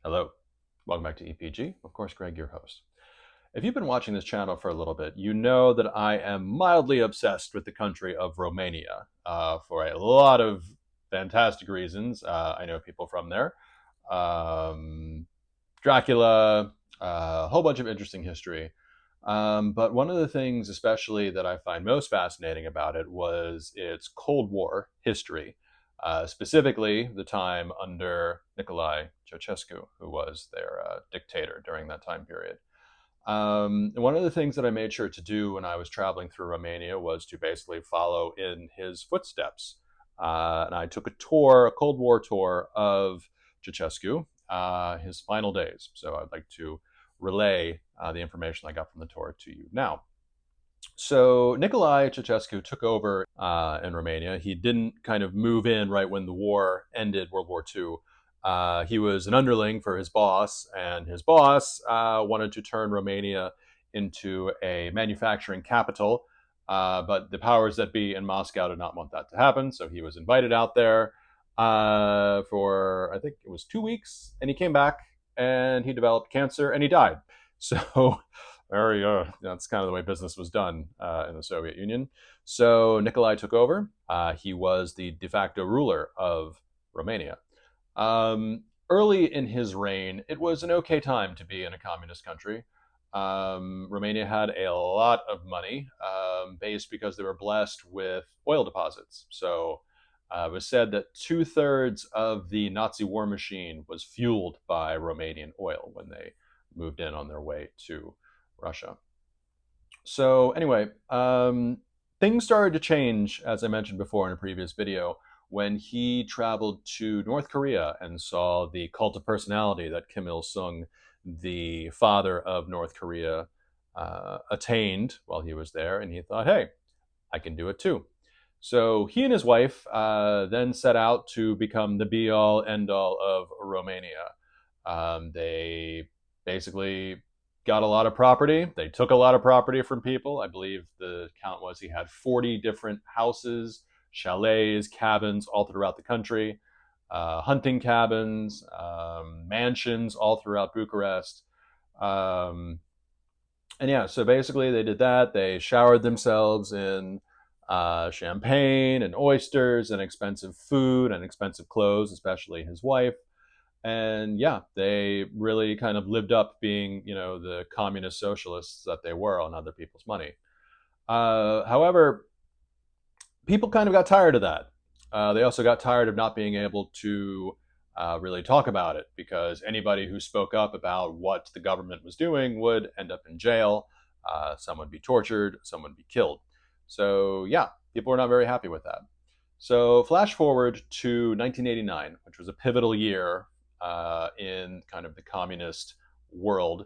Hello, welcome back to EPG. Of course, Greg, your host. If you've been watching this channel for a little bit, you know that I am mildly obsessed with the country of Romania for a lot of fantastic reasons. I know people from there. Um, Dracula, a whole bunch of interesting history. But one of the things, especially that I find most fascinating about it, was its Cold War history, specifically the time under Nicolae Ceaușescu, who was their dictator during that time period. One of the things that I made sure to do when I was traveling through Romania was to basically follow in his footsteps. And I took a tour, a Cold War tour of Ceaușescu, his final days. So I'd like to relay the information I got from the tour to you now. So Nicolae Ceaușescu took over in Romania. He didn't kind of move in right when the war ended, World War II. He was an underling for his boss, and his boss wanted to turn Romania into a manufacturing capital. But the powers that be in Moscow did not want that to happen, so he was invited out there for, I think it was 2 weeks, and he came back and he developed cancer and he died. So very, that's kind of the way business was done in the Soviet Union. So Nicolae took over. He was the de facto ruler of Romania. Early in his reign, it was an okay time to be in a communist country. Romania had a lot of money, based because they were blessed with oil deposits. So it was said that 2/3 of the Nazi war machine was fueled by Romanian oil when they moved in on their way to Russia. So anyway, things started to change, as I mentioned before in a previous video, when he traveled to North Korea and saw the cult of personality that Kim Il-sung, the father of North Korea, attained while he was there. And he thought, hey, I can do it too. So he and his wife then set out to become the be-all, end-all of Romania. They basically got a lot of property. They took a lot of property from people. I believe the count was he had 40 different houses, chalets, cabins all throughout the country, hunting cabins, mansions all throughout Bucharest. And yeah, so basically they did that. They showered themselves in champagne and oysters and expensive food and expensive clothes, especially his wife. And yeah, they really kind of lived up being, the communist socialists that they were on other people's money. However, people kind of got tired of that. They also got tired of not being able to really talk about it, because anybody who spoke up about what the government was doing would end up in jail. Some would be tortured, some would be killed. So yeah, people were not very happy with that. So flash forward to 1989, which was a pivotal year in kind of the communist world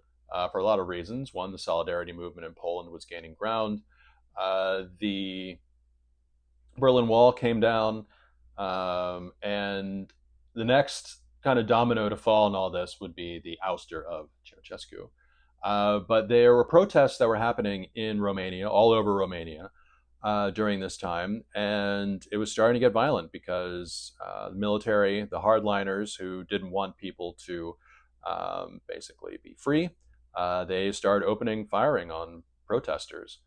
for a lot of reasons. One, the solidarity movement in Poland was gaining ground. The Berlin Wall came down, and the next kind of domino to fall in all this would be the ouster of Ceaușescu. But there were protests that were happening in Romania, all over Romania, during this time, and it was starting to get violent because the military, the hardliners who didn't want people to basically be free, they started firing on protesters,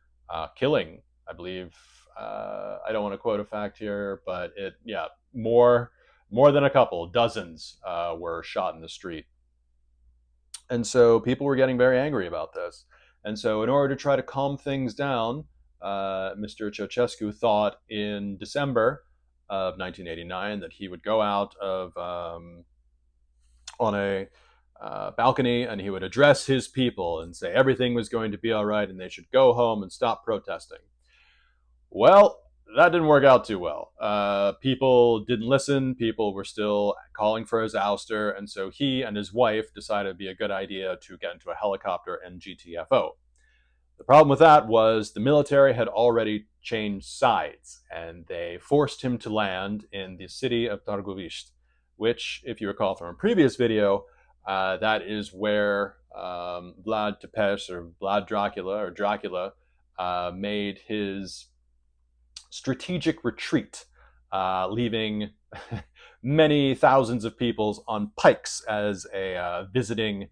killing, I believe, I don't want to quote a fact here, but more than a couple, dozens were shot in the street. And so people were getting very angry about this. And so in order to try to calm things down, Mr. Ceaușescu thought in December of 1989 that he would go out on a balcony and he would address his people and say everything was going to be all right and they should go home and stop protesting. Well, that didn't work out too well. People didn't listen. People were still calling for his ouster. And so he and his wife decided it'd be a good idea to get into a helicopter and GTFO. The problem with that was the military had already changed sides, and they forced him to land in the city of Târgoviște, which, if you recall from a previous video, that is where Vlad Tepes, or Vlad Dracula, made his strategic retreat, leaving many thousands of people on pikes as the visiting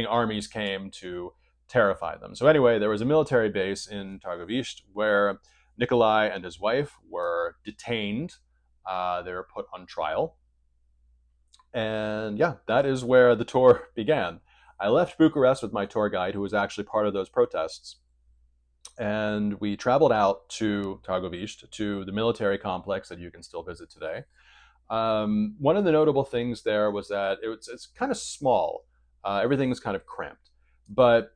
armies came to terrify them. So anyway, there was a military base in Târgoviște where Nicolae and his wife were detained. They were put on trial. And yeah, that is where the tour began. I left Bucharest with my tour guide, who was actually part of those protests. And we traveled out to Târgoviște, to the military complex that you can still visit today. One of the notable things there was that it's kind of small. Everything is kind of cramped. But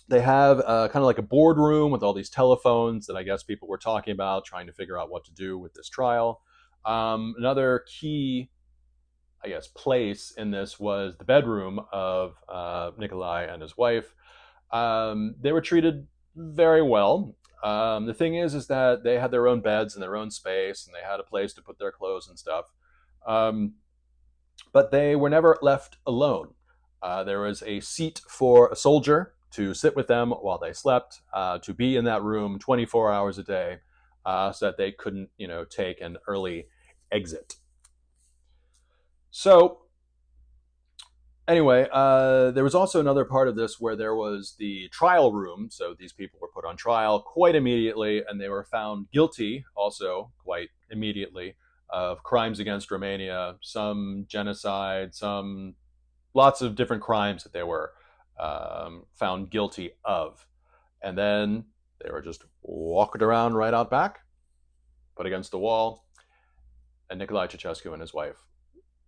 they have kind of like a boardroom with all these telephones that I guess people were talking about, trying to figure out what to do with this trial. Another key, I guess, place in this was the bedroom of Nicolae and his wife. They were treated very well. The thing is that they had their own beds and their own space, and they had a place to put their clothes and stuff. But they were never left alone. There was a seat for a soldier to sit with them while they slept, to be in that room 24 hours a day, so that they couldn't, take an early exit. So anyway, there was also another part of this where there was the trial room. So these people were put on trial quite immediately, and they were found guilty also quite immediately of crimes against Romania, some genocide, lots of different crimes that they were found guilty of. And then they were just walked around right out back, put against the wall, and Nicolae Ceaușescu and his wife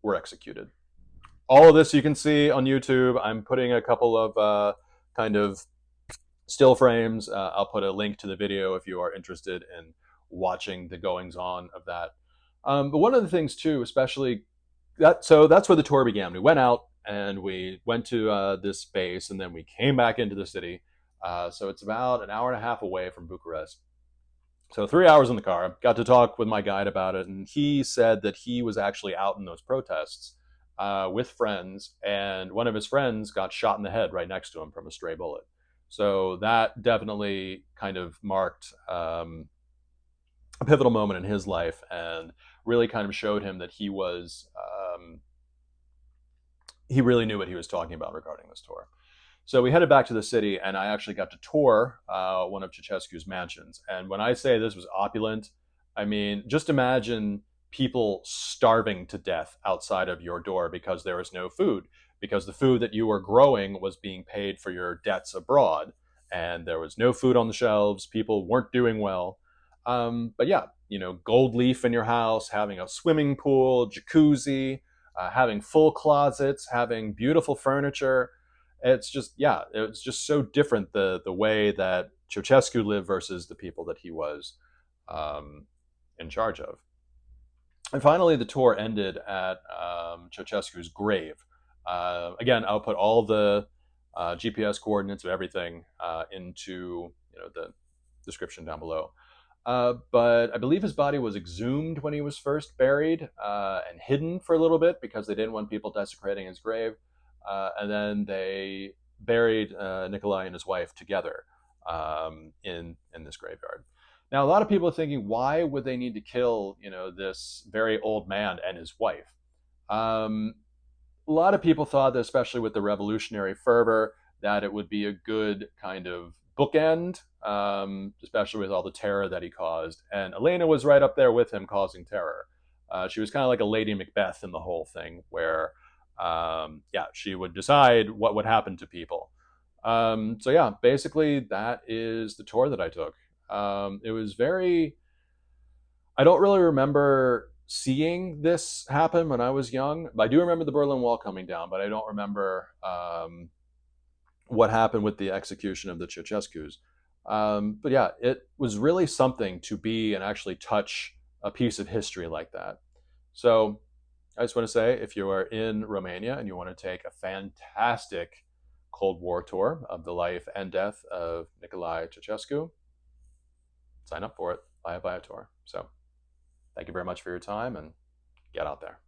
were executed. All of this you can see on YouTube. I'm putting a couple of kind of still frames. I'll put a link to the video if you are interested in watching the goings on of that. But one of the things too, especially so that's where the tour began. We went out and we went to this base, and then we came back into the city. So it's about an hour and a half away from Bucharest. So 3 hours in the car. Got to talk with my guide about it, and he said that he was actually out in those protests with friends, and one of his friends got shot in the head right next to him from a stray bullet. So that definitely kind of marked a pivotal moment in his life, and really kind of showed him that he really knew what he was talking about regarding this tour. So we headed back to the city, and I actually got to tour one of Ceaușescu's mansions. And when I say this was opulent, I mean, just imagine people starving to death outside of your door because there was no food, because the food that you were growing was being paid for your debts abroad, and there was no food on the shelves. People weren't doing well. But yeah, gold leaf in your house, having a swimming pool, jacuzzi, having full closets, having beautiful furniture. It's just, yeah, it was just so different, the way that Ceaușescu lived versus the people that he was in charge of. And finally, the tour ended at Ceaușescu's grave. Again, I'll put all the GPS coordinates of everything into the description down below. But I believe his body was exhumed when he was first buried and hidden for a little bit because they didn't want people desecrating his grave. And then they buried Nicolae and his wife together in this graveyard. Now, a lot of people are thinking, why would they need to kill, this very old man and his wife? A lot of people thought that, especially with the revolutionary fervor, that it would be a good kind of bookend, especially with all the terror that he caused. And Elena was right up there with him causing terror. She was kind of like a Lady Macbeth in the whole thing, where she would decide what would happen to people. So yeah, basically that is the tour that I took. It was I don't really remember seeing this happen when I was young. I do remember the Berlin Wall coming down, but I don't remember what happened with the execution of the Ceaușescus. But yeah, it was really something to be and actually touch a piece of history like that. So I just want to say, if you are in Romania and you want to take a fantastic Cold War tour of the life and death of Nicolae Ceaușescu, sign up for it, buy a tour. So thank you very much for your time, and get out there.